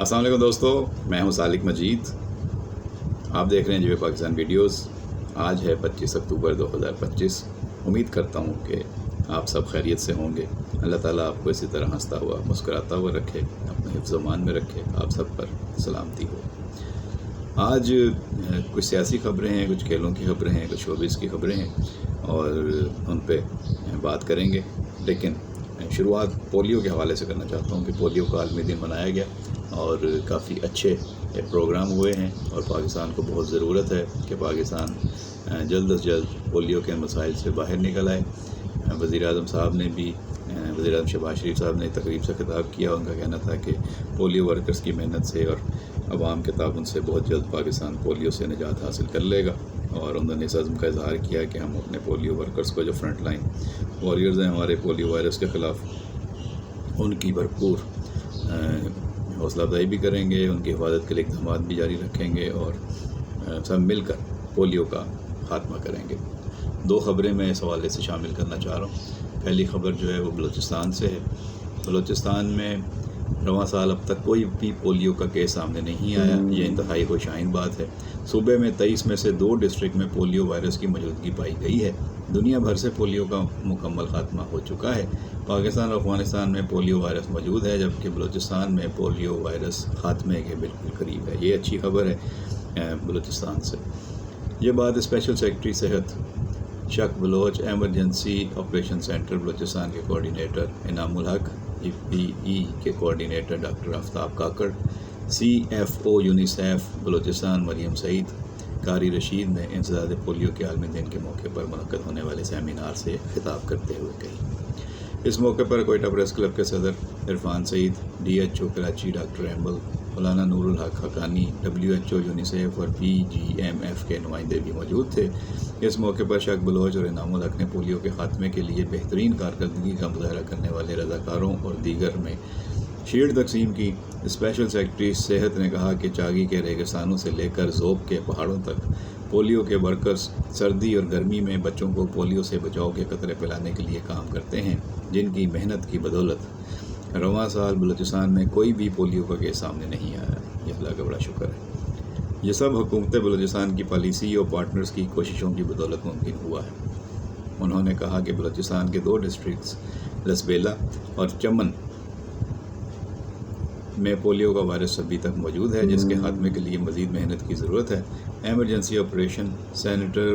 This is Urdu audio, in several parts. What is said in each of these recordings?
السلام علیکم دوستو، میں ہوں سالک مجید. آپ دیکھ رہے ہیں جیو پاکستان ویڈیوز. آج ہے 25 اکتوبر 2025. امید کرتا ہوں کہ آپ سب خیریت سے ہوں گے. اللہ تعالیٰ آپ کو اسی طرح ہنستا ہوا مسکراتا ہوا رکھے، اپنے حفظ و امان میں رکھے. آپ سب پر سلامتی ہو. آج کچھ سیاسی خبریں ہیں، کچھ کھیلوں کی خبریں ہیں، کچھ شوبز کی خبریں ہیں اور ان پہ بات کریں گے. لیکن شروعات پولیو کے حوالے سے کرنا چاہتا ہوں کہ پولیو کا عالمی دن منایا گیا اور کافی اچھے پروگرام ہوئے ہیں اور پاکستان کو بہت ضرورت ہے کہ پاکستان جلد از جلد پولیو کے مسائل سے باہر نکل آئے. وزیر اعظم شہباز شریف صاحب نے تقریب سے خطاب کیا. ان کا کہنا تھا کہ پولیو ورکرز کی محنت سے اور عوام کے تعاون سے بہت جلد پاکستان پولیو سے نجات حاصل کر لے گا. اور انہوں نے اس عزم کا اظہار کیا کہ ہم اپنے پولیو ورکرز کو، جو فرنٹ لائن واریئرز ہیں ہمارے پولیو وائرس کے خلاف، ان کی بھرپور حوصلہ افزائی بھی کریں گے، ان کی حفاظت کے لیے اقدامات بھی جاری رکھیں گے اور سب مل کر پولیو کا خاتمہ کریں گے. 2 خبریں میں اس حوالے سے شامل کرنا چاہ رہا ہوں. پہلی خبر جو ہے وہ بلوچستان سے ہے. بلوچستان میں رواں سال اب تک کوئی بھی پولیو کا کیس سامنے نہیں آیا. یہ انتہائی خوشائن بات ہے. صوبے میں 23 میں سے 2 ڈسٹرکٹ میں پولیو وائرس کی موجودگی پائی گئی ہے. دنیا بھر سے پولیو کا مکمل خاتمہ ہو چکا ہے. پاکستان اور افغانستان میں پولیو وائرس موجود ہے، جبکہ بلوچستان میں پولیو وائرس خاتمے کے بالکل قریب ہے. یہ اچھی خبر ہے بلوچستان سے. یہ بات اسپیشل سیکرٹری صحت شک Baloch, emergency operation centre Balochistan کے کوارڈینیٹر انعام الحق، EPE کے کوارڈینیٹر ڈاکٹر آفتاب کاکڑ، CFO یونیسیف بلوچستان مریم سعید، قاری رشید نے انسداد پولیو کے عالمی دن کے موقع پر منعقد ہونے والے سیمینار سے خطاب کرتے ہوئے کہی. اس موقع پر کوئٹہ پریس کلب کے صدر عرفان سعید، DHO Karachi doctor ایمبل، Maulana Noor ul Haq Haqqani, WHO UNICEF اور PGMF کے نمائندے بھی موجود تھے. اس موقع پر شک بلوچ اور انعام الحق نے پولیو کے خاتمے کے لیے بہترین کارکردگی کا مظاہرہ کرنے والے رضاکاروں اور دیگر میں شیلڈ تقسیم کی. اسپیشل سیکرٹری صحت نے کہا کہ چاگی کے ریگستانوں سے لے کر ذوب کے پہاڑوں تک پولیو کے ورکرز سردی اور گرمی میں بچوں کو پولیو سے بچاؤ کے قطرے پلانے کے لیے کام کرتے ہیں، جن کی محنت کی بدولت رواں سال بلوچستان میں کوئی بھی پولیو کا کیس سامنے نہیں آیا. یہ اللہ کا بڑا شکر ہے. یہ سب حکومت بلوچستان کی پالیسی اور پارٹنرز کی کوششوں کی بدولت ممکن ہوا ہے. انہوں نے کہا کہ بلوچستان کے 2 ڈسٹرکٹس لسبیلا اور چمن میں پولیو کا وائرس ابھی تک موجود ہے، جس کے خاتمے کے لیے مزید محنت کی ضرورت ہے. ایمرجنسی آپریشن سینٹر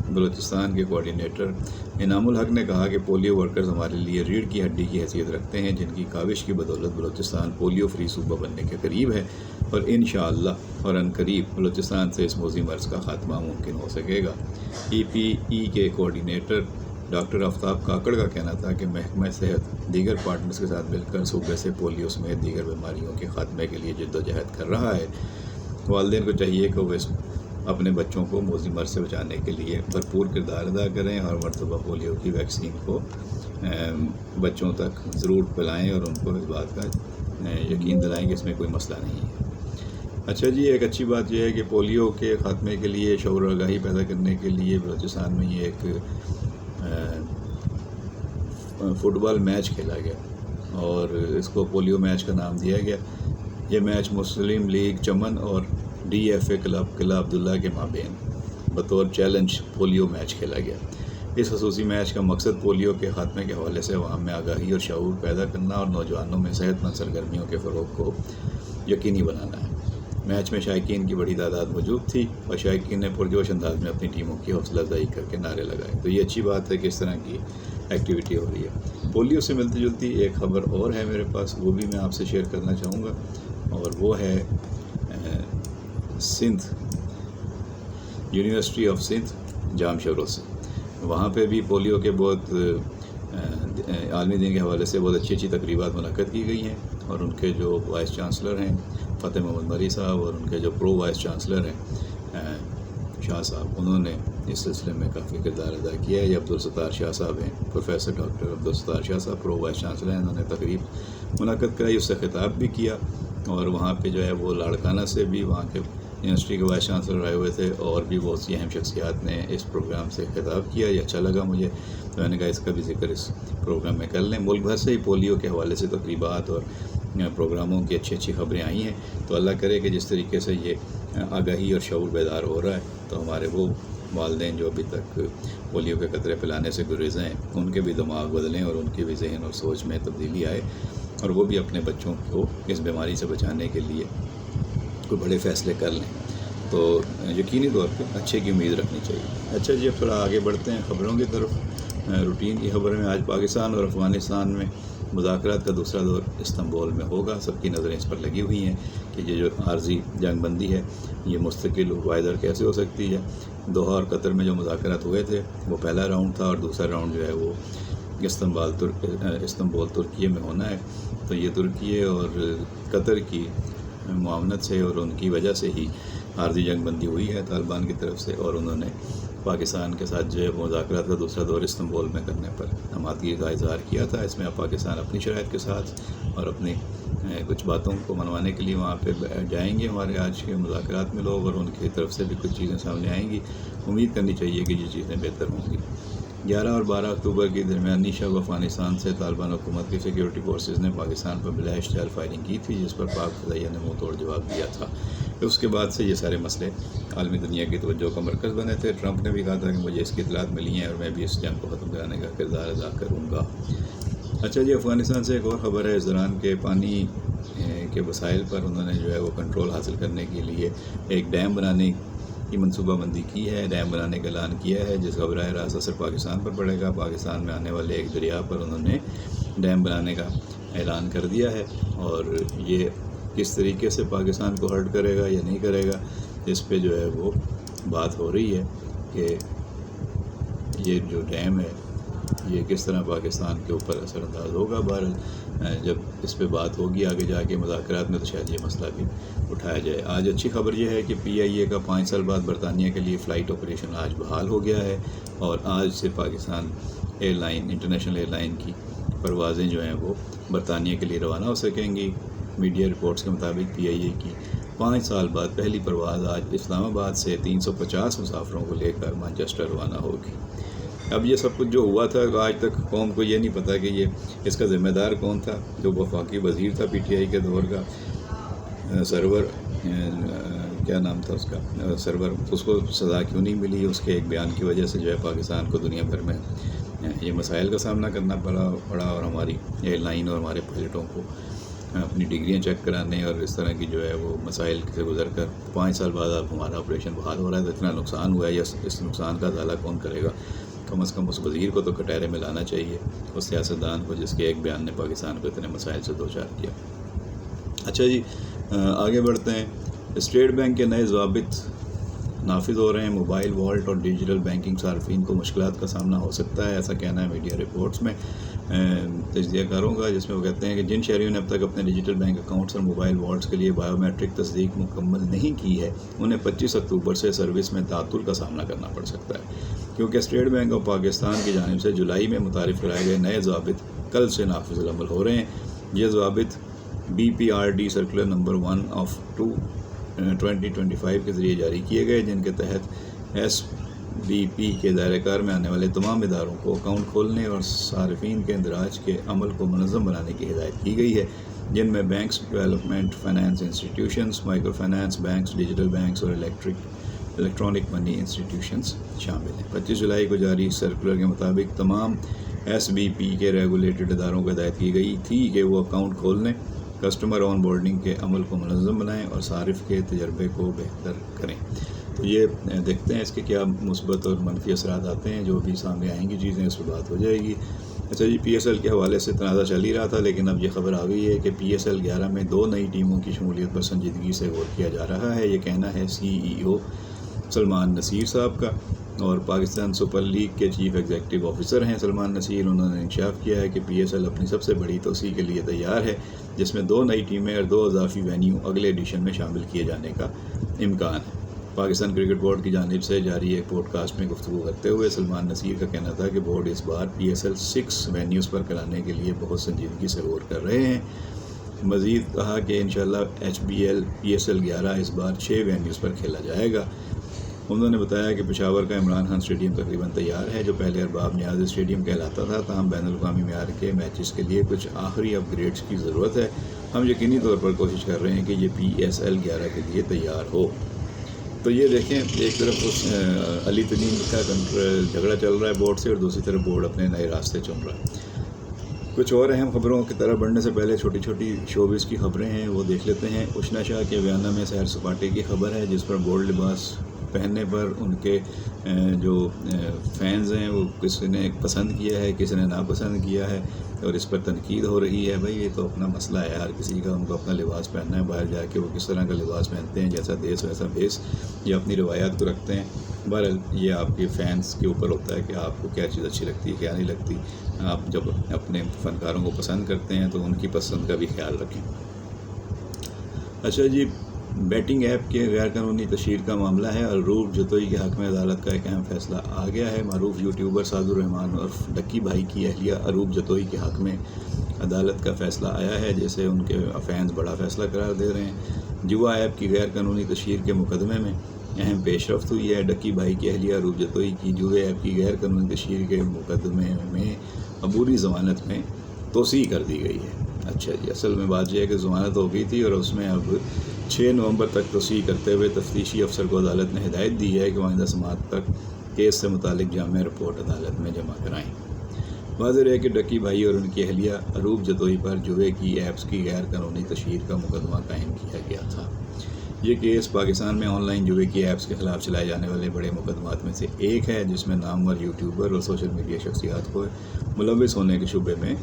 بلوچستان کے کوارڈینیٹر انعام الحق نے کہا کہ پولیو ورکرز ہمارے لیے ریڑھ کی ہڈی کی حیثیت رکھتے ہیں، جن کی کاوش کی بدولت بلوچستان پولیو فری صوبہ بننے کے قریب ہے اور انشاءاللہ اور عنقریب بلوچستان سے اس موذی مرض کا خاتمہ ممکن ہو سکے گا. EPE کے کوارڈینیٹر ڈاکٹر آفتاب کاکڑ کا کہنا تھا کہ محکمہ صحت دیگر پارٹنرز کے ساتھ مل کر صوبے سے پولیو سمیت دیگر بیماریوں کے خاتمے کے لیے جدوجہد کر رہا ہے. والدین کو چاہیے کہ وہ اپنے بچوں کو موذی مرض سے بچانے کے لیے بھرپور کردار ادا کریں اور مرتبہ پولیو کی ویکسین کو بچوں تک ضرور پلائیں اور ان کو اس بات کا یقین دلائیں کہ اس میں کوئی مسئلہ نہیں ہے. اچھا جی، ایک اچھی بات یہ ہے کہ پولیو کے خاتمے کے لیے شعور و آگاہی پیدا کرنے کے لیے بلوچستان میں یہ ایک فٹ بال میچ کھیلا گیا اور اس کو پولیو میچ کا نام دیا گیا. یہ میچ مسلم لیگ چمن اور DFA کلب قلعہ عبداللہ کے مابین بطور چیلنج پولیو میچ کھیلا گیا. اس خصوصی میچ کا مقصد پولیو کے خاتمے کے حوالے سے عوام میں آگاہی اور شعور پیدا کرنا اور نوجوانوں میں صحت مند سرگرمیوں کے فروغ کو یقینی بنانا ہے. میچ میں شائقین کی بڑی تعداد موجود تھی اور شائقین نے پرجوش انداز میں اپنی ٹیموں کی حوصلہ افزائی کر کے نعرے لگائے. تو یہ اچھی بات ہے کہ اس طرح کی ایکٹیویٹی ہو رہی ہے. پولیو سے ملتی جلتی ایک خبر اور ہے میرے پاس، وہ بھی میں آپ سے شیئر کرنا چاہوں گا، اور وہ ہے سندھ یونیورسٹی آف سندھ جام شورو سے. وہاں پہ بھی پولیو کے بہت عالمی دن کے حوالے سے بہت اچھی تقریبات منعقد کی گئی ہیں اور ان کے جو وائس چانسلر ہیں فتح محمد مری صاحب اور ان کے جو پرو وائس چانسلر ہیں شاہ صاحب، انہوں نے اس سلسلے میں کافی کردار ادا کیا ہے. یہ عبدالستار شاہ صاحب ہیں، پروفیسر ڈاکٹر عبدالستار شاہ صاحب پرو وائس چانسلر ہیں. انہوں نے تقریب منعقد کرائی، اس سے خطاب بھی کیا اور وہاں پہ جو ہے وہ لاڑکانہ سے بھی وہاں کے یونیورسٹی کے وائس چانسلر آئے ہوئے تھے اور بھی بہت سی اہم شخصیات نے اس پروگرام سے خطاب کیا. یہ اچھا لگا مجھے، تو میں نے کہا اس کا بھی ذکر اس پروگرام میں کر لیں. ملک بھر سے ہی پولیو کے حوالے سے تقریبات اور پروگراموں کی اچھی خبریں آئی ہیں. تو اللہ کرے کہ جس طریقے سے یہ آگاہی اور شعور بیدار ہو رہا ہے تو ہمارے وہ والدین جو ابھی تک پولیو کے قطرے پلانے سے گریزیں ہیں ان کے بھی دماغ بدلیں اور ان کے بھی ذہن اور سوچ میں تبدیلی آئے اور وہ بھی اپنے بچوں کو اس بیماری سے بچانے کے لیے کوئی بڑے فیصلے کر لیں. تو یقینی طور پہ اچھے کی امید رکھنی چاہیے. اچھا جی، اب تھوڑا آگے بڑھتے ہیں خبروں کی طرف. روٹین کی خبر میں آج پاکستان اور افغانستان میں مذاکرات کا دوسرا دور استنبول میں ہوگا. سب کی نظریں اس پر لگی ہوئی ہیں کہ یہ جو عارضی جنگ بندی ہے یہ مستقل پائیدار کیسے ہو سکتی ہے. دوحہ اور قطر میں جو مذاکرات ہوئے تھے وہ پہلا راؤنڈ تھا اور دوسرا راؤنڈ جو ہے وہ استنبول ترکیے میں ہونا ہے. تو یہ ترکیے اور قطر کی معاونت سے اور ان کی وجہ سے ہی عارضی جنگ بندی ہوئی ہے طالبان کی طرف سے، اور انہوں نے پاکستان کے ساتھ جو ہے مذاکرات کا دوسرا دور استنبول میں کرنے پر آمادگی کا اظہار کیا تھا. اس میں اب پاکستان اپنی شرائط کے ساتھ اور اپنی کچھ باتوں کو منوانے کے لیے وہاں پہ جائیں گے. ہمارے آج کے مذاکرات میں لوگ اور ان کی طرف سے بھی کچھ چیزیں سامنے آئیں گی. امید کرنی چاہیے کہ یہ چیزیں بہتر ہوں گی. 11 اور 12 اکتوبر کی درمیانی شب افغانستان سے طالبان حکومت کی سیکیورٹی فورسز نے پاکستان پر بلا اشتعال فائرنگ کی تھی، جس پر پاک فضائیہ نے منہ توڑ جواب دیا تھا. اس کے بعد سے یہ سارے مسئلے عالمی دنیا کی توجہ کا مرکز بنے تھے. ٹرمپ نے بھی کہا تھا کہ مجھے اس کی اطلاعات ملی ہیں اور میں بھی اس جنگ کو ختم کرانے کا کردار ادا کروں گا. اچھا جی، افغانستان سے ایک اور خبر ہے. زران کے پانی کے وسائل پر انہوں نے جو ہے وہ کنٹرول حاصل کرنے کے لیے ایک ڈیم بنانے کی منصوبہ بندی کی ہے. ڈیم بنانے کا اعلان کیا ہے جس کا براہ راست اثر پاکستان پر پڑے گا. پاکستان میں آنے والے ایک دریا پر انہوں نے ڈیم بنانے کا اعلان کر دیا ہے، اور یہ کس طریقے سے پاکستان کو ہرٹ کرے گا یا نہیں کرے گا اس پہ جو ہے وہ بات ہو رہی ہے کہ یہ جو ڈیم ہے یہ کس طرح پاکستان کے اوپر اثر انداز ہوگا. بہرحال جب اس پہ بات ہوگی آگے جا کے مذاکرات میں تو شاید یہ مسئلہ بھی اٹھایا جائے. آج اچھی خبر یہ ہے کہ PIA کا 5 سال بعد برطانیہ کے لیے فلائٹ آپریشن آج بحال ہو گیا ہے، اور آج سے Pakistan airline international airline کی پروازیں جو ہیں وہ برطانیہ کے لیے روانہ ہو سکیں گی. میڈیا رپورٹس کے مطابق PIA کی 5 سال بعد پہلی پرواز آج اسلام آباد سے 350 مسافروں کو لے کر مانچسٹر روانہ ہوگی. اب یہ سب کچھ جو ہوا تھا آج تک قوم کو یہ نہیں پتا کہ یہ اس کا ذمہ دار کون تھا. جو وفاقی وزیر تھا PTI کے دور کا سرور، کیا نام تھا اس کا، سرور، اس کو سزا کیوں نہیں ملی؟ اس کے ایک بیان کی وجہ سے جو ہے پاکستان کو دنیا بھر میں یہ مسائل کا سامنا کرنا پڑا، اور ہماری ایئر لائن اور ہمارے پائلٹوں کو اپنی ڈگریاں چیک کرانے اور اس طرح کی جو ہے وہ مسائل سے گزر کر 5 سال بعد اب ہمارا آپریشن بحال ہو رہا ہے. تو اتنا نقصان ہوا ہے، یا اس نقصان کا ازالہ کون کرے گا؟ کم از کم اس وزیر کو تو کٹہرے میں لانا چاہیے، اس سیاستدان کو جس کے ایک بیان نے پاکستان کو اتنے مسائل سے دوچار کیا. اچھا جی، آگے بڑھتے ہیں. اسٹیٹ بینک کے نئے ضوابط نافذ ہو رہے ہیں. موبائل والٹ اور ڈیجیٹل بینکنگ صارفین کو مشکلات کا سامنا ہو سکتا ہے، ایسا کہنا ہے میڈیا رپورٹس میں تجزیہ کاروں کا، جس میں وہ کہتے ہیں کہ جن شہریوں نے اب تک اپنے ڈیجیٹل بینک اکاؤنٹس اور موبائل والٹس کے لیے بایو میٹرک تصدیق مکمل نہیں کی ہے انہیں 25 اکتوبر سے سروس میں تعطل کا سامنا کرنا پڑ سکتا ہے، کیونکہ اسٹیٹ بینک آف پاکستان کی جانب سے جولائی میں متعارف کرائے گئے نئے ضوابط کل سے نافذ العمل ہو رہے ہیں. یہ ضوابط BPRD سرکولر نمبر 1/2025 کے ذریعے جاری کیے گئے، جن کے تحت SBP کے دائرہ کار میں آنے والے تمام اداروں کو اکاؤنٹ کھولنے اور صارفین کے اندراج کے عمل کو منظم بنانے کی ہدایت کی گئی ہے، جن میں banks, development finance institutions, micro finance banks, digital banks اور الیکٹرانک منی انسٹیٹیوشنز شامل ہیں. 25 جولائی کو جاری سرکولر کے مطابق تمام SBP کے ریگولیٹڈ اداروں کو ہدایت کی گئی تھی کہ وہ اکاؤنٹ کھولنے، کسٹمر آن بورڈنگ کے عمل کو منظم بنائیں اور صارف کے تجربے کو بہتر کریں. تو یہ دیکھتے ہیں اس کے کیا مثبت اور منفی اثرات آتے ہیں. جو بھی سامنے آئیں گی چیزیں اس پہ بات ہو جائے گی. اچھا جی، PSL کے حوالے سے تنازع چل ہی رہا تھا، لیکن اب یہ خبر آ گئی ہے کہ PSL 11 میں 2 نئی ٹیموں کی شمولیت پر سنجیدگی سے غور کیا جا رہا ہے. یہ کہنا ہے CEO سلمان نصیر صاحب کا، اور پاکستان سپر لیگ کے چیف ایگزیکٹو آفیسر ہیں سلمان نصیر. انہوں نے انکشاف کیا ہے کہ PSL اپنی سب سے بڑی توسیع کے لیے تیار ہے، جس میں 2 نئی ٹیمیں اور 2 اضافی وینیو اگلے ایڈیشن میں شامل کیے جانے کا امکان ہے. پاکستان کرکٹ بورڈ کی جانب سے جاری ایک پوڈ کاسٹ میں گفتگو کرتے ہوئے سلمان نصیر کا کہنا تھا کہ بورڈ اس بار PSL 6 وینیوز پر کرانے کے لیے بہت سنجیدگی سے غور کر رہے ہیں. مزید کہا کہ انشاءاللہ HBL PSL 11 اس بار 6 وینیوز پر کھیلا جائے گا. انہوں نے بتایا کہ پشاور کا عمران خان اسٹیڈیم تقریباً تیار ہے، جو پہلے ارباب نیاز اسٹیڈیم کہلاتا تھا، تاہم بین الاقوامی معیار کے میچز کے لیے کچھ آخری اپ گریڈز کی ضرورت ہے ہم یقینی طور پر کوشش کر رہے ہیں کہ یہ PSL 11 کے لیے تیار ہو۔ تو یہ دیکھیں، ایک طرف اس علی تنیم کا جھگڑا چل رہا ہے بورڈ سے، اور دوسری طرف بورڈ اپنے نئے راستے چن رہا ہے۔ کچھ اور اہم خبروں کی طرف بڑھنے سے پہلے چھوٹی چھوٹی شوبز کی خبریں ہیں، وہ دیکھ لیتے ہیں۔ اشنا شاہ کے ویانا میں سیر سپاٹے کی خبر ہے، جس پر بولڈ لباس پہننے پر ان کے جو فینز ہیں وہ کسی نے پسند کیا ہے، کسی نے ناپسند کیا ہے، اور اس پر تنقید ہو رہی ہے۔ بھائی یہ تو اپنا مسئلہ ہے، ہر کسی کا ان کو اپنا لباس پہننا ہے، باہر جا کے وہ کس طرح کا لباس پہنتے ہیں، جیسا دیس ویسا بھیس، یا اپنی روایات کو رکھتے ہیں۔ بہرحال یہ آپ کے فینس کے اوپر ہوتا ہے کہ آپ کو کیا چیز اچھی لگتی ہے، کیا نہیں لگتی۔ آپ جب اپنے فنکاروں کو پسند کرتے ہیں تو ان کی پسند کا بھی خیال رکھیں۔ اچھا جی، بیٹنگ ایپ کے غیر قانونی تشہیر کا معاملہ ہے، اور عروب جتوئی کے حق میں عدالت کا ایک اہم فیصلہ آ گیا ہے۔ معروف یوٹیوبر سعد الرحمان اور ڈکی بھائی کی اہلیہ عروب جتوئی کے حق میں عدالت کا فیصلہ آیا ہے، جسے ان کے فینس بڑا فیصلہ قرار دے رہے ہیں۔ جوا ایپ کی غیر قانونی تشہیر کے مقدمے میں اہم پیش رفت ہوئی ہے۔ ڈکی بھائی کی اہلیہ عروب جتوئی کی جوئے ایپ کی غیر قانونی تشہیر کے مقدمے میں عبوری ضمانت میں توسیع کر دی گئی ہے۔ اچھا جی، اصل میں بات یہ ہے کہ ضمانت ہو گئی تھی، اور اس میں اب 6 نومبر تک توسیع کرتے ہوئے تفتیشی افسر کو عدالت نے ہدایت دی ہے کہ وہ آئندہ سماعت تک کیس سے متعلق جامع رپورٹ عدالت میں جمع کرائیں۔ واضح ہے کہ ڈکی بھائی اور ان کی اہلیہ عروب جتوئی پر جوئے کی ایپس کی غیر قانونی تشہیر کا مقدمہ قائم کیا گیا تھا۔ یہ کیس پاکستان میں آن لائن جوئے کی ایپس کے خلاف چلائے جانے والے بڑے مقدمات میں سے ایک ہے، جس میں نامور یوٹیوبر اور سوشل میڈیا شخصیات کو ملوث ہونے کے شبے میں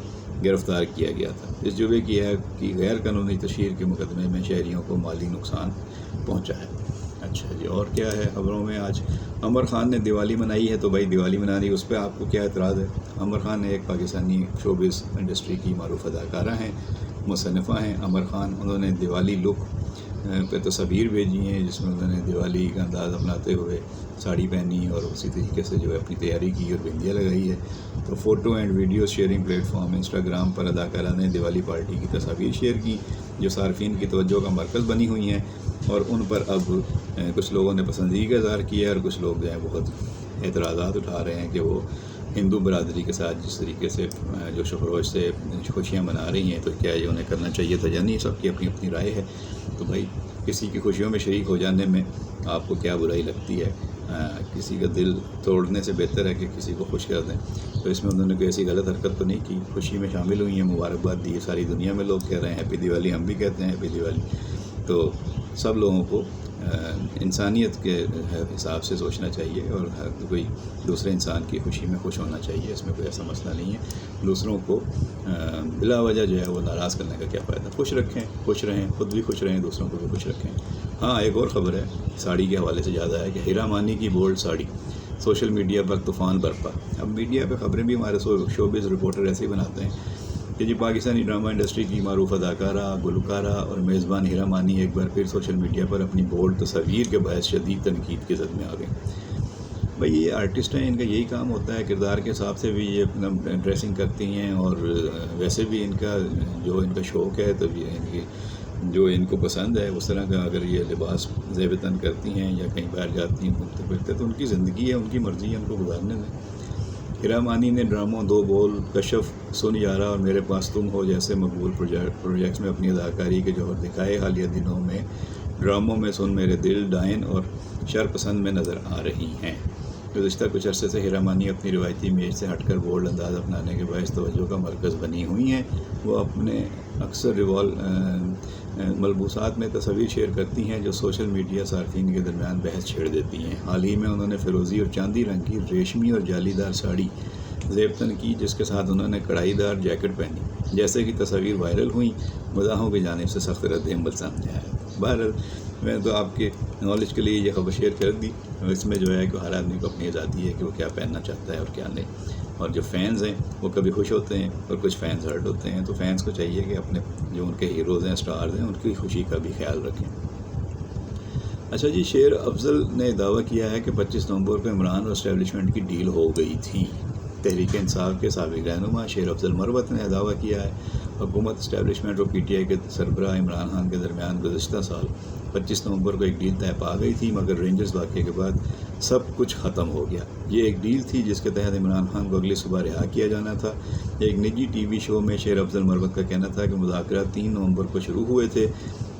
گرفتار کیا گیا تھا۔ اس جوئے کی ایپ کی غیر قانونی تشہیر کے مقدمے میں شہریوں کو مالی نقصان پہنچا ہے۔ اچھا جی، اور کیا ہے خبروں میں؟ آج عمر خان نے دیوالی منائی ہے، تو بھائی دیوالی منانی، اس پہ آپ کو کیا اعتراض ہے؟ عمر خان ایک پاکستانی شوبز انڈسٹری کی معروف اداکارہ ہیں، مصنفہ ہیں عمر خان۔ انہوں نے دیوالی لک پہ تصاویر بھیجی ہیں، جس میں انہوں نے دیوالی کا انداز اپناتے ہوئے ساڑی پہنی اور اسی طریقے سے جو ہے اپنی تیاری کی اور بندیاں لگائی ہے۔ تو photo and video sharing platform Instagram پر اداکارہ نے دیوالی پارٹی کی تصاویر شیئر کی، جو صارفین کی توجہ کا مرکز بنی ہوئی ہیں، اور ان پر اب کچھ لوگوں نے پسندیدگی کا اظہار کیا ہے، اور کچھ لوگ جو ہیں بہت اعتراضات اٹھا رہے ہیں کہ وہ ہندو برادری کے ساتھ جس طریقے سے جو شکروش سے خوشیاں منا رہی ہیں، تو کیا یہ انہیں کرنا چاہیے تھا یا نہیں؟ سب کی اپنی اپنی رائے ہے۔ تو بھائی کسی کی خوشیوں میں شریک ہو جانے میں آپ کو کیا برائی لگتی ہے؟ کسی کا دل توڑنے سے بہتر ہے کہ کسی کو خوش کر دیں۔ تو اس میں انہوں نے کوئی ایسی غلط حرکت تو نہیں کی، خوشی میں شامل ہوئی ہیں، مبارکباد دی ہے، ساری دنیا میں لوگ کہہ رہے ہیں ہیپی دیوالی، ہم بھی کہتے ہیں ہیپی دیوالی۔ تو سب لوگوں کو انسانیت کے حساب سے سوچنا چاہیے، اور ہر کوئی دوسرے انسان کی خوشی میں خوش ہونا چاہیے، اس میں کوئی ایسا مسئلہ نہیں ہے۔ دوسروں کو بلا وجہ جو ہے وہ ناراض کرنے کا کیا فائدہ؟ خوش رکھیں، خوش رہیں، خود بھی خوش رہیں، دوسروں کو بھی خوش رکھیں۔ ہاں، ایک اور خبر ہے ساڑی کے حوالے سے یاد آیا کہ ہیرا مانی کی بولڈ ساڑی، سوشل میڈیا پر طوفان برپا۔ اب میڈیا پہ خبریں بھی ہمارے شوبز رپورٹر ایسے ہی بناتے ہیں کہ جی پاکستانی ڈرامہ انڈسٹری کی معروف اداکارہ، گلوکارہ اور میزبان ہیرا مانی ایک بار پھر سوشل میڈیا پر اپنی بولڈ تصاویر کے باعث شدید تنقید کی زد میں آ گئیں۔ بھائی یہ آرٹسٹ ہیں، ان کا یہی کام ہوتا ہے، کردار کے حساب سے بھی یہ اپنا ڈریسنگ کرتی ہیں، اور ویسے بھی ان کا جو ان کا شوق ہے، تو جو ان کو پسند ہے اس طرح کا اگر یہ لباس زیب تن کرتی ہیں یا کہیں باہر جاتی ہیں گھومتے پھرتے، تو ان کی زندگی ہے، ان کی مرضی ہے، ان کو گزارنے دیں۔ ہیرا مانی نے ڈراموں دو بول، کشف، سن یارا اور میرے پاس تم ہو جیسے مقبول پروجیکٹس میں اپنی اداکاری کے جوہر دکھائے۔ حالیہ دنوں میں ڈراموں میں سن میرے دل، ڈائن اور شر پسند میں نظر آ رہی ہیں۔ گزشتہ کچھ عرصے سے ہیرا مانی اپنی روایتی امیج سے ہٹ کر بولڈ انداز اپنانے کے باعث توجہ کا مرکز بنی ہوئی ہیں۔ وہ اپنے اکثر ملبوسات میں تصاویر شیئر کرتی ہیں جو سوشل میڈیا صارفین کے درمیان بحث چھیڑ دیتی ہیں۔ حال ہی میں انہوں نے فیروزی اور چاندی رنگ کی ریشمی اور جالی دار ساڑی زیب تن کی، جس کے ساتھ انہوں نے کڑھائی دار جیکٹ پہنی، جیسے کہ تصاویر وائرل ہوئیں۔ مزاحوں کی جانب سے سخت رد عمل سامنے آیا۔ بہرحال میں تو آپ کے نالج کے لیے یہ خبر شیئر کر دی۔ اس میں جو ہے کہ ہر آدمی کو اپنی آزادی ہے کہ وہ کیا پہننا چاہتا ہے اور کیا نہیں، اور جو فینز ہیں وہ کبھی خوش ہوتے ہیں اور کچھ فینز ہرٹ ہوتے ہیں، تو فینز کو چاہیے کہ اپنے جو ان کے ہیروز ہیں، اسٹارز ہیں، ان کی خوشی کا بھی خیال رکھیں۔ اچھا جی، شیر افضل نے دعویٰ کیا ہے کہ 25 نومبر کو عمران اور اسٹیبلشمنٹ کی ڈیل ہو گئی تھی۔ تحریک انصاف کے سابق رہنما شیر افضل مروت نے دعویٰ کیا ہے حکومت اسٹیبلشمنٹ اور پی ٹی آئی کے سربراہ عمران خان کے درمیان گزشتہ سال 25 نومبر کو ایک ڈیل طے پا گئی تھی، مگر رینجرز واقعے کے بعد سب کچھ ختم ہو گیا۔ یہ ایک ڈیل تھی جس کے تحت عمران خان کو اگلی صبح رہا کیا جانا تھا۔ ایک نجی ٹی وی شو میں شیر افضل مروت کا کہنا تھا کہ مذاکرات 3 نومبر کو شروع ہوئے تھے۔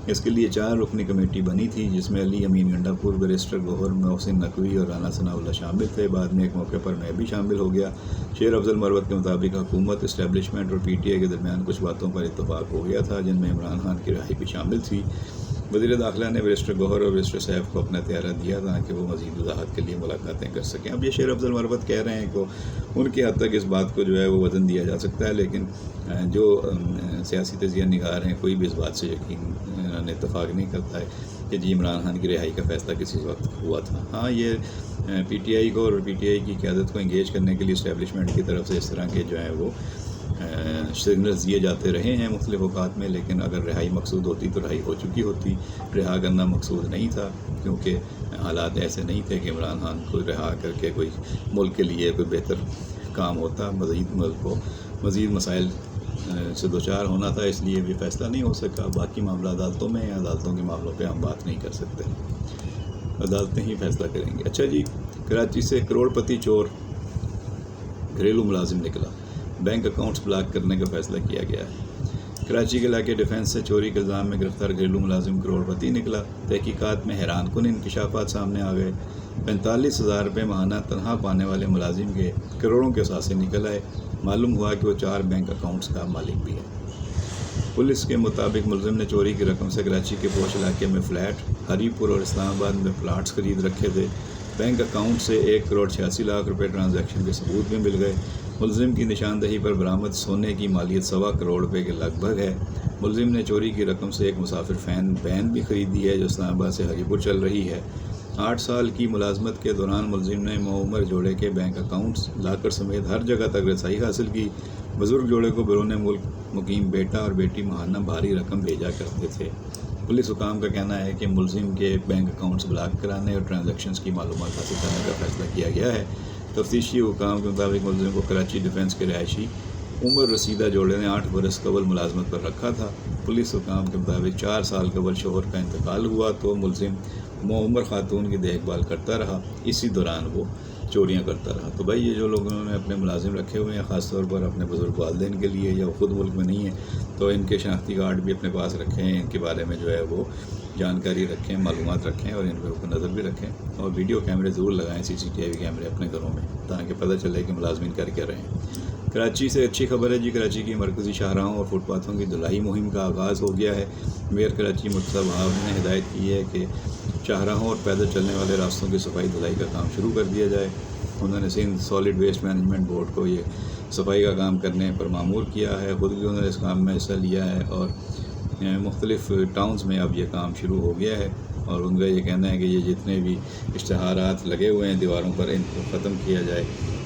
اس کے لیے 4 رکنی کمیٹی بنی تھی جس میں علی امین گنڈا پور، بیرسٹر گوہر محسن نقوی اور رانا ثناء اللہ شامل تھے۔ بعد میں ایک موقع پر میں بھی شامل ہو گیا۔ شیر افضل مروت کے مطابق حکومت اسٹیبلشمنٹ اور پی ٹی آئی کے درمیان کچھ باتوں پر اتفاق ہو گیا تھا جن میں عمران خان کی رہائی بھی شامل تھی۔ وزیر داخلہ نے بیرسٹر گوہر اور بیرسٹر سیف کو اپنا طیارہ دیا تاکہ وہ مزید وضاحت کے لیے ملاقاتیں کر سکیں۔ اب یہ شیر افضل مروت کہہ رہے ہیں کہ ان کی حد تک اس بات کو جو ہے وہ وزن دیا جا سکتا ہے، لیکن جو سیاسی تجزیہ نگار ہیں کوئی بھی اس بات سے یقین اتفاق نہیں کرتا ہے کہ جی عمران خان کی رہائی کا فیصلہ کسی وقت ہوا تھا۔ ہاں، یہ پی ٹی آئی کو اور پی ٹی آئی کی قیادت کو انگیج کرنے کے لیے اسٹیبلشمنٹ کی طرف سے اس طرح کے جو ہیں وہ سگنلز دیے جاتے رہے ہیں مختلف اوقات میں، لیکن اگر رہائی مقصود ہوتی تو رہائی ہو چکی ہوتی۔ رہا کرنا مقصود نہیں تھا کیونکہ حالات ایسے نہیں تھے کہ عمران خان کو رہا کر کے کوئی ملک کے لیے کوئی بہتر کام ہوتا، مزید ملک کو مزید مسائل سے دوچار ہونا تھا، اس لیے بھی فیصلہ نہیں ہو سکا۔ باقی معاملہ عدالتوں میں ہیں، عدالتوں کے معاملوں پہ ہم بات نہیں کر سکتے، عدالتیں ہی فیصلہ کریں گے۔ اچھا جی، کراچی سے کروڑ پتی چور گھریلو ملازم نکلا، بینک اکاؤنٹس بلاک کرنے کا فیصلہ کیا گیا ہے۔ کراچی کے علاقے ڈیفنس سے چوری کے الزام میں گرفتار گھریلو ملازم کروڑ پتی نکلا۔ تحقیقات میں حیران کن انکشافات سامنے آ گئے۔ 45,000 روپے ماہانہ تنخواہ پانے والے ملازم کے کروڑوں کے ثاثے نکل آئے۔ معلوم ہوا کہ وہ 4 بینک اکاؤنٹس کا مالک بھی ہے۔ پولیس کے مطابق ملزم نے چوری کی رقم سے کراچی کے پوش علاقے میں فلیٹ، ہری پور اور اسلام آباد میں پلاٹس خرید رکھے تھے۔ بینک اکاؤنٹ سے 1,86,00,000 روپے ٹرانزیکشن کے ثبوت بھی مل گئے۔ ملزم کی نشاندہی پر برآمد سونے کی مالیت 1.25 کروڑ روپے کے لگ بھگ ہے۔ ملزم نے چوری کی رقم سے ایک مسافر وین بھی خریدی ہے جو اسلام آباد سے ہری پور چل رہی ہے۔ 8 سال کی ملازمت کے دوران ملزم نے معمر جوڑے کے بینک اکاؤنٹس، لاکر سمیت ہر جگہ تک رسائی حاصل کی۔ بزرگ جوڑے کو بیرون ملک مقیم بیٹا اور بیٹی ماہانہ بھاری رقم بھیجا کرتے تھے۔ پولیس حکام کا کہنا ہے کہ ملزم کے بینک اکاؤنٹس بلاک کرانے اور ٹرانزیکشنز کی معلومات حاصل کرنے کا فیصلہ کیا گیا ہے۔ تفتیشی حکام کے مطابق ملزم کو کراچی ڈیفنس کے رہائشی عمر رسیدہ جوڑے نے 8 برس قبل ملازمت پر رکھا تھا۔ پولیس حکام کے مطابق 4 سال قبل شوہر کا انتقال ہوا تو ملزم معمر خاتون کی دیکھ بھال کرتا رہا، اسی دوران وہ چوریاں کرتا رہا۔ تو بھائی یہ جو لوگوں نے اپنے ملازم رکھے ہوئے ہیں خاص طور پر اپنے بزرگ والدین کے لیے یا خود ملک میں نہیں ہیں تو ان کے شناختی کارڈ بھی اپنے پاس رکھیں، ان کے بارے میں جو ہے وہ جانکاری رکھیں، معلومات رکھیں اور ان پہ اوپر نظر بھی رکھیں اور ویڈیو کیمرے ضرور لگائیں، CCTV کیمرے اپنے گھروں میں، تاکہ پتہ چلے کہ ملازمین کر کے رہیں۔ کراچی سے اچھی خبر ہے جی، کراچی کی مرکزی شاہراہوں اور فٹ پاتھوں کی دھلائی مہم کا آغاز ہو گیا ہے۔ میئر کراچی مرتضیٰ وہاب نے ہدایت کی ہے کہ شاہراہوں اور پیدل چلنے والے راستوں کی صفائی دھلائی کا کام شروع کر دیا جائے۔ انہوں نے Sindh solid waste management board کو یہ صفائی کا کام کرنے پر مامور کیا ہے، خود بھی انہوں نے اس کام میں حصہ لیا ہے اور مختلف ٹاؤنز میں اب یہ کام شروع ہو گیا ہے اور ان کا یہ کہنا ہے کہ یہ جتنے بھی اشتہارات لگے ہوئے ہیں دیواروں پر ان کو ختم کیا جائے،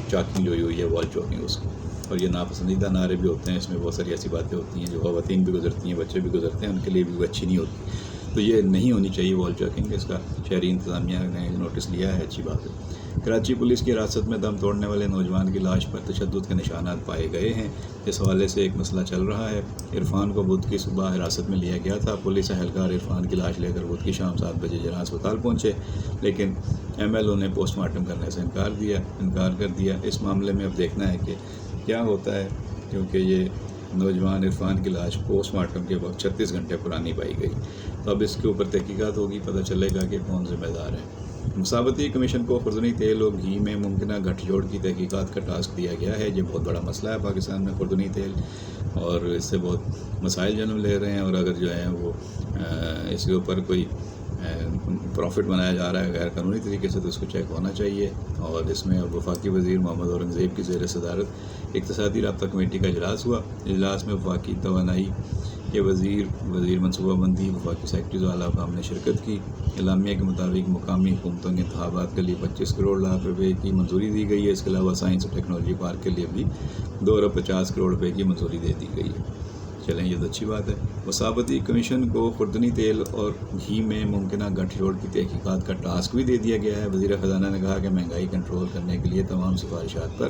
چاکنگ جو ہوئی ہے وال چاکنگ اس کو، اور یہ ناپسندیدہ نعرے بھی ہوتے ہیں، اس میں بہت ساری ایسی باتیں ہوتی ہیں جو خواتین بھی گزرتی ہیں، بچے بھی گزرتے ہیں، ان کے لیے بھی اچھی نہیں ہوتی، تو یہ نہیں ہونی چاہیے وال چاکنگ، اس کا شہری انتظامیہ نے نوٹس لیا ہے، اچھی بات ہے۔ کراچی پولیس کی حراست میں دم توڑنے والے نوجوان کی لاش پر تشدد کے نشانات پائے گئے ہیں، اس حوالے سے ایک مسئلہ چل رہا ہے۔ عرفان کو بدھ کی صبح حراست میں لیا گیا تھا۔ پولیس اہلکار عرفان کی لاش لے کر بدھ کی شام 7 بجے جناح اسپتال پہنچے، لیکن MLO نے پوسٹ مارٹم کرنے سے انکار کر دیا۔ اس معاملے میں اب دیکھنا ہے کہ کیا ہوتا ہے، کیونکہ یہ نوجوان عرفان کی لاش پوسٹ مارٹم کے وقت 36 گھنٹے پرانی پائی گئی، تو اب اس کے اوپر تحقیقات ہوگی، پتہ چلے گا کہ کون ذمہ دار ہے۔ مساوتی کمیشن کو خوردنی تیل اور گھی میں ممکنہ گٹھ جوڑ کی تحقیقات کا ٹاسک دیا گیا ہے۔ یہ بہت بڑا مسئلہ ہے پاکستان میں خوردنی تیل، اور اس سے بہت مسائل جنم لے رہے ہیں، اور اگر جو ہے وہ اس کے اوپر کوئی پروفٹ بنایا جا رہا ہے غیر قانونی طریقے سے تو اس کو چیک ہونا چاہیے۔ اور اس میں اب وفاقی وزیر محمد اورنگزیب کی زیر صدارت اقتصادی رابطہ کمیٹی کا اجلاس ہوا۔ اجلاس میں وفاقی توانائی کے وزیر منصوبہ بندی، وفاقی سیکرٹریز و اعلیٰ حکام نے شرکت کی۔ اعلامیہ کے مطابق مقامی حکومتوں کے انتخابات کے لیے 25 کروڑ لاکھ روپے کی منظوری دی گئی ہے۔ اس کے علاوہ سائنس اور ٹیکنالوجی پارک کے لیے بھی 2 ارب 50 کروڑ روپے کی منظوری دے دی گئی ہے۔ چلیں یہ تو اچھی بات ہے۔ مساوتی کمیشن کو خوردنی تیل اور گھی میں ممکنہ گٹھ جوڑ کی تحقیقات کا ٹاسک بھی دے دیا گیا ہے۔ وزیر خزانہ نے کہا کہ مہنگائی کنٹرول کرنے کے لیے تمام سفارشات پر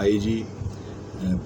IG